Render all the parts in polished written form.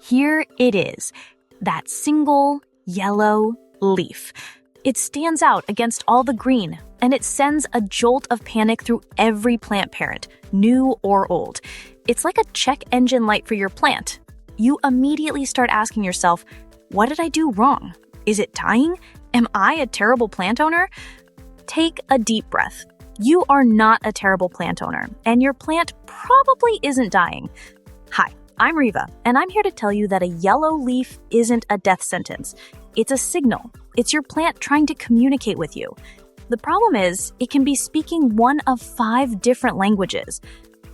Here it is, that single yellow leaf. It stands out against all the green, and it sends a jolt of panic through every plant parent, new or old. It's like a check engine light for your plant. You immediately start asking yourself, what did I do wrong? Is it dying? Am I a terrible plant owner? Take a deep breath. You are not a terrible plant owner, and your plant probably isn't dying. Hi, I'm Riva, and I'm here to tell you that a yellow leaf isn't a death sentence. It's a signal. It's your plant trying to communicate with you. The problem is, it can be speaking one of 5 different languages.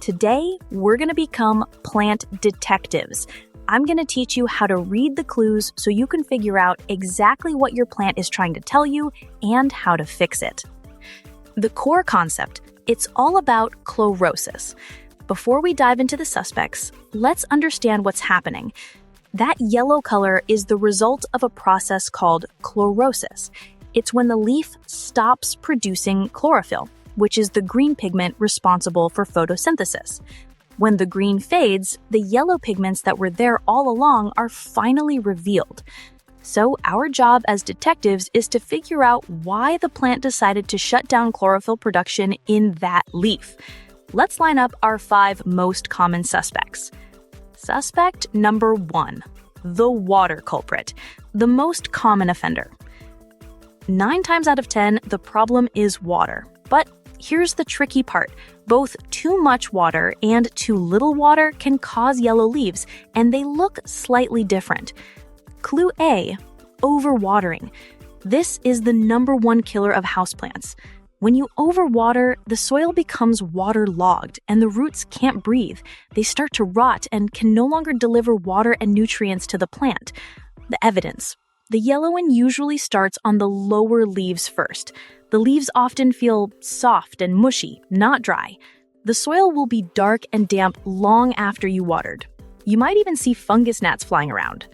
Today, we're going to become plant detectives. I'm going to teach you how to read the clues so you can figure out exactly what your plant is trying to tell you and how to fix it. The core concept, it's all about chlorosis. Before we dive into the suspects, let's understand what's happening. That yellow color is the result of a process called chlorosis. It's when the leaf stops producing chlorophyll, which is the green pigment responsible for photosynthesis. When the green fades, the yellow pigments that were there all along are finally revealed. So our job as detectives is to figure out why the plant decided to shut down chlorophyll production in that leaf. Let's line up our 5 most common suspects. Suspect number 1, the water culprit, the most common offender. 9 times out of 10, the problem is water. But here's the tricky part. Both too much water and too little water can cause yellow leaves, and they look slightly different. Clue A, overwatering. This is the number 1 killer of houseplants. When you overwater, the soil becomes waterlogged and the roots can't breathe. They start to rot and can no longer deliver water and nutrients to the plant. The evidence. The yellowing usually starts on the lower leaves first. The leaves often feel soft and mushy, not dry. The soil will be dark and damp long after you watered. You might even see fungus gnats flying around.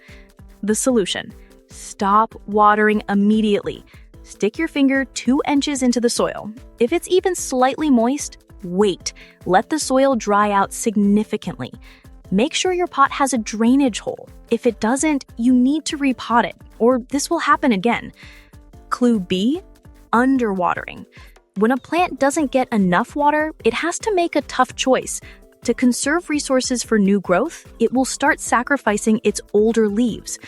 The solution. Stop watering immediately. Stick your finger 2 inches into the soil. If it's even slightly moist, wait. Let the soil dry out significantly. Make sure your pot has a drainage hole. If it doesn't, you need to repot it, or this will happen again. Clue B, underwatering. When a plant doesn't get enough water, it has to make a tough choice. To conserve resources for new growth, it will start sacrificing its older leaves.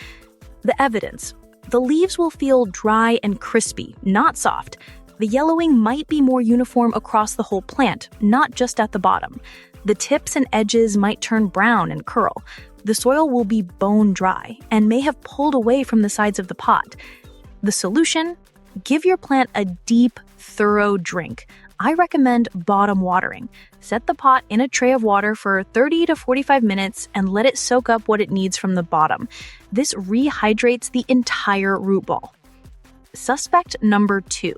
The evidence. The leaves will feel dry and crispy, not soft. The yellowing might be more uniform across the whole plant, not just at the bottom. The tips and edges might turn brown and curl. The soil will be bone dry and may have pulled away from the sides of the pot. The solution? Give your plant a deep, thorough drink. I recommend bottom watering. Set the pot in a tray of water for 30 to 45 minutes and let it soak up what it needs from the bottom. This rehydrates the entire root ball. Suspect number 2,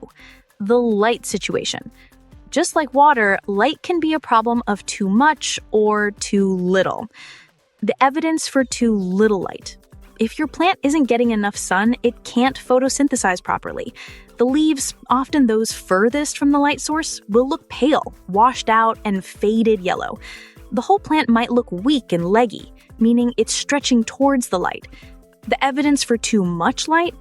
the light situation. Just like water, light can be a problem of too much or too little. The evidence for too little light. If your plant isn't getting enough sun, it can't photosynthesize properly. The leaves, often those furthest from the light source, will look pale, washed out, and faded yellow. The whole plant might look weak and leggy, meaning it's stretching towards the light. The evidence for too much light?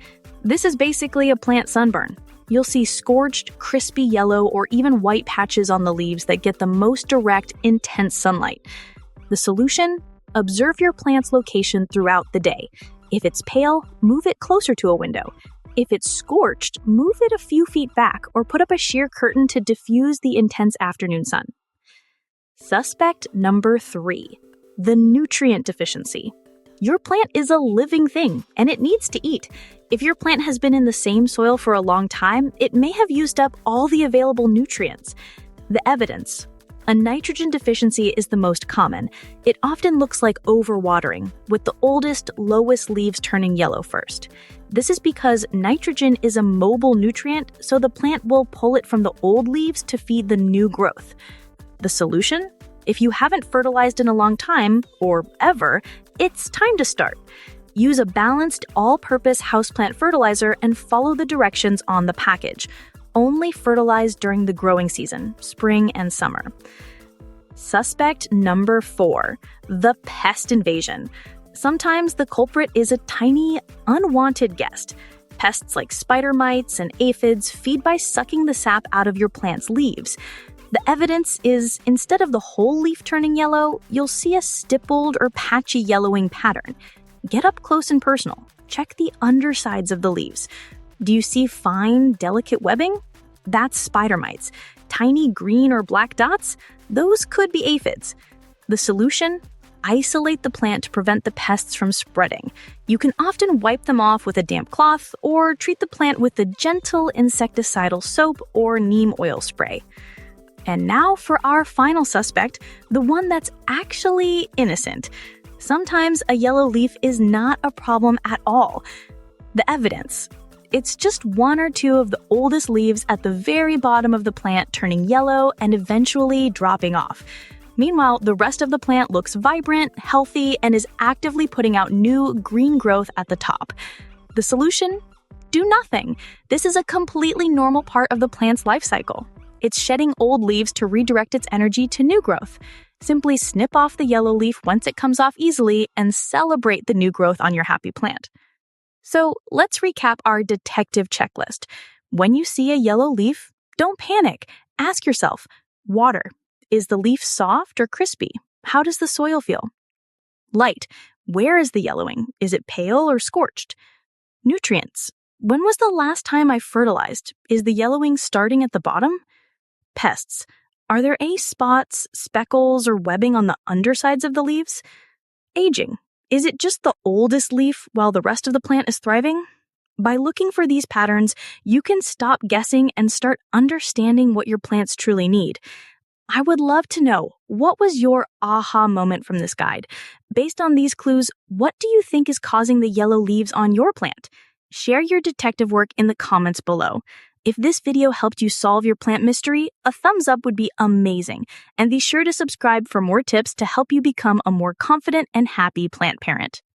This is basically a plant sunburn. You'll see scorched, crispy yellow, or even white patches on the leaves that get the most direct, intense sunlight. The solution? Observe your plant's location throughout the day. If it's pale, move it closer to a window. If it's scorched, move it a few feet back or put up a sheer curtain to diffuse the intense afternoon sun. Suspect number 3, the nutrient deficiency. Your plant is a living thing, and it needs to eat. If your plant has been in the same soil for a long time, it may have used up all the available nutrients. The evidence. A nitrogen deficiency is the most common. It often looks like overwatering, with the oldest, lowest leaves turning yellow first. This is because nitrogen is a mobile nutrient, so the plant will pull it from the old leaves to feed the new growth. The solution? If you haven't fertilized in a long time, or ever, it's time to start. Use a balanced, all-purpose houseplant fertilizer and follow the directions on the package. Only fertilize during the growing season, spring and summer. Suspect number 4, the pest invasion. Sometimes the culprit is a tiny, unwanted guest. Pests like spider mites and aphids feed by sucking the sap out of your plant's leaves. The evidence is, instead of the whole leaf turning yellow, you'll see a stippled or patchy yellowing pattern. Get up close and personal. Check the undersides of the leaves. Do you see fine, delicate webbing? That's spider mites. Tiny green or black dots? Those could be aphids. The solution? Isolate the plant to prevent the pests from spreading. You can often wipe them off with a damp cloth or treat the plant with a gentle insecticidal soap or neem oil spray. And now for our final suspect, the one that's actually innocent. Sometimes a yellow leaf is not a problem at all. The evidence. It's just one or two of the oldest leaves at the very bottom of the plant turning yellow and eventually dropping off. Meanwhile, the rest of the plant looks vibrant, healthy, and is actively putting out new green growth at the top. The solution? Do nothing. This is a completely normal part of the plant's life cycle. It's shedding old leaves to redirect its energy to new growth. Simply snip off the yellow leaf once it comes off easily and celebrate the new growth on your happy plant. So let's recap our detective checklist. When you see a yellow leaf, don't panic. Ask yourself, water. Is the leaf soft or crispy? How does the soil feel? Light. Where is the yellowing? Is it pale or scorched? Nutrients. When was the last time I fertilized? Is the yellowing starting at the bottom? Pests. Are there any spots, speckles, or webbing on the undersides of the leaves? Aging. Is it just the oldest leaf while the rest of the plant is thriving? By looking for these patterns, you can stop guessing and start understanding what your plants truly need. I would love to know, what was your aha moment from this guide? Based on these clues, what do you think is causing the yellow leaves on your plant? Share your detective work in the comments below. If this video helped you solve your plant mystery, a thumbs up would be amazing. And be sure to subscribe for more tips to help you become a more confident and happy plant parent.